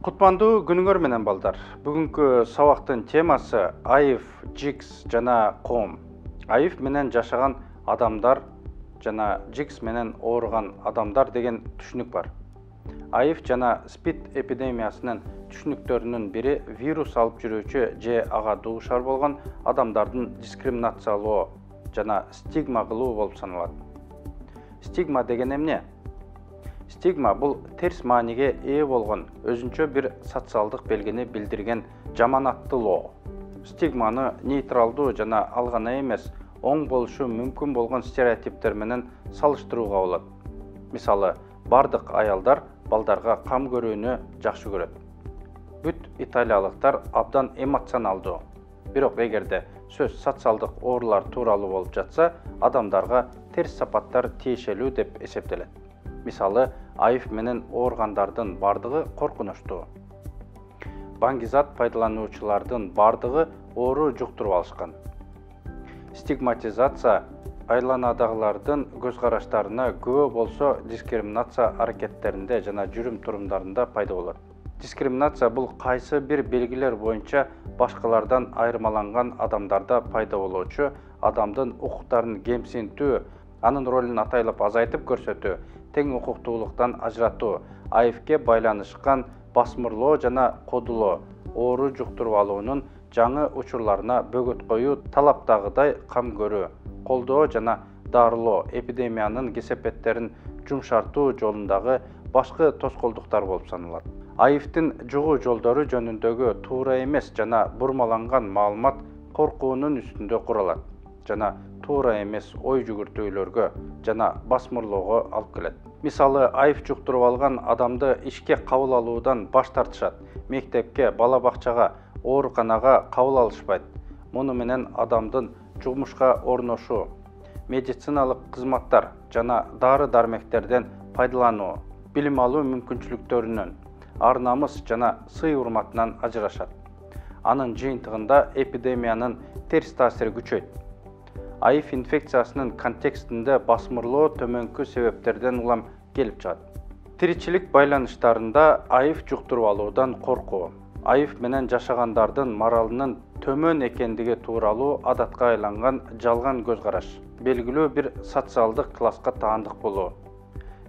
Кутмандуу күнүңөр менен балдар. Бүгүнкү сабактын темасы айыф, жикс жана ком. Айыф менен жашаган адамдар жана жикс менен ооруган адамдар деген түшүнүк бар. Айыф жана спид эпидемиясынын түшүнүктөрүнүн бири вирус алып жүрүүчү же ага дуушар болгон адамдардын дискриминациялоо жана стигма кылуу болуп саналат. Стигма деген эмне? Стигма бул терс мааниге ээ болгон өзүнчө бир социалдык белгини билдирген жаман аттылоо. Стигманы нейтралдуу жана ал гана эмес, оң болушу мүмкүн болгон стереотиптер менен салыштырууга болот. Мисалы, бардык аялдар балдарга кам көрүүнү жакшы көрөт. Бүт италиялыктар абдан эмоционалдуу. Бирок эгерде сөз социалдык оорулар тууралуу болуп жатса, адамдарга терс сапаттар тиешелүү деп эсептелет. Мисалы, айыф менен ооругандардын бардыгы коркунучтуу. Баңгизат пайдалануучулардын бардыгы оору жуктуруп алышкан. Стигматизация айланадагылардын көз караштарына күбө болсо дискриминация аракеттеринде жана жүрүм-турумдарында пайда болот. Дискриминация бул кайсы бир белгилер боюнча башкалардан айырмаланган адамдарда пайда болуучу адамдын укуктарын кемсинтүү, анын ролун атайлап азайтып көрсөтүү, тең укуктуулуктан ажыратуу, айыфке байланышкан басмырлоо жана кодулоо, оору жуктуруп алуунун жаңы учурларына бөгөт коюу, талаптагыдай кам көрүү, колдоо жана дарылоо, эпидемиянын кесепеттерин жумшартуу жолундагы башкы тоскоолдуктар болуп саналат. Айыфтын жугуу жолдору жөнүндөгү туура эмес жана бурмаланган маалымат коркуунун үстүндө куралат жана туура эмес ой жүгүртүүлөргө жана басмырлоого алып келет. Мисалы, айыф жуктуруп алган адамды ишке кабыл алуудан баш тартышат, мектепке, бала бакчага, ооруканага кабыл алышпайт. Муну менен адамдын жумушка орношуу, медициналык кызматтар жана дары-дармектерден пайдалануу, билим алуу мүмкүнчүлүктөрүнөн, ар-намыс жана сый-урматынан ажырашат. Анын жыйынтыгында эпидемиянын терс таасири күчөйт. Айыф инфекциясынын контекстинде басмырлоо төмөнкү себептерден улам келип чыгат. Тиричилик байланыштарында айыф жуктуруп алуудан коркуу, айыф менен жашагандардын моралынын төмөн экендиги тууралуу адатка айланган жалган көз караш, белгилүү бир социалдык класска таандык болуу,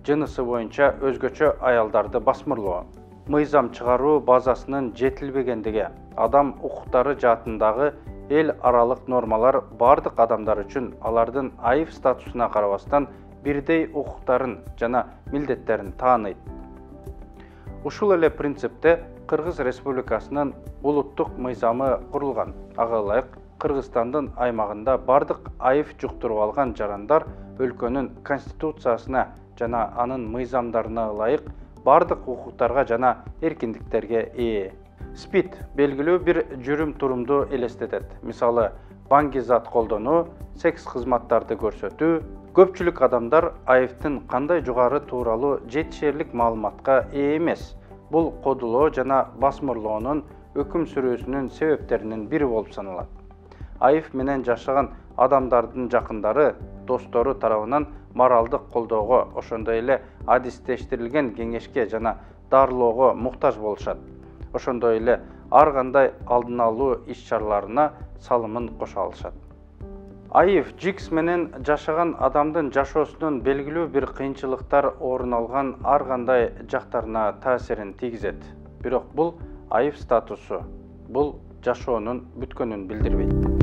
жынысы боюнча өзгөчө аялдарды басмырлоо, мыйзам чыгаруу базасынын жетилбегендиги, адам укуктары жаатындагы эл аралык нормалар бардык адамдар үчүн алардын айыф статусуна карабастан бирдей укуктарын жана милдеттерин тааныйт. Ушул эле принципте Кыргыз Республикасынын улуттук мыйзамы курулган. Ага ылайык Кыргызстандын аймагында бардык айыф жуктуруп алган жарандар өлкөнүн конституциясына жана анын мыйзамдарына ылайык бардык укуктарга жана эркиндиктерге ээ. Спид белгилүү бир жүрүм-турумду элестетет. Мисалы, баңгизат колдонуу, секс кызматтарды көрсөтүү. Көпчүлүк адамдар айыфтын кандай жугары тууралуу жетишерлик маалыматка ээ эмес. Бул кодулоо жана басмырлоонун өкүм сүрүүсүнүн себептеринин бири болуп саналат. Айыф менен жашаган адамдардын жакындары, достору тарабынан моралдык колдоого, ошондой эле адистештирилген кеңешке жана дарылоого муктаж болушат. Ошондой эле ар кандай алдын алуу иш-чараларына салымын кошо алышат. Айыф, жикс менен жашаган адамдын жашоосунун белгилүү бир кыйынчылыктар орун алган ар кандай жактарына таасирин тийгизет. Бирок бул айыф статусу, бул жашоонун бүткөнүн билдирбейт.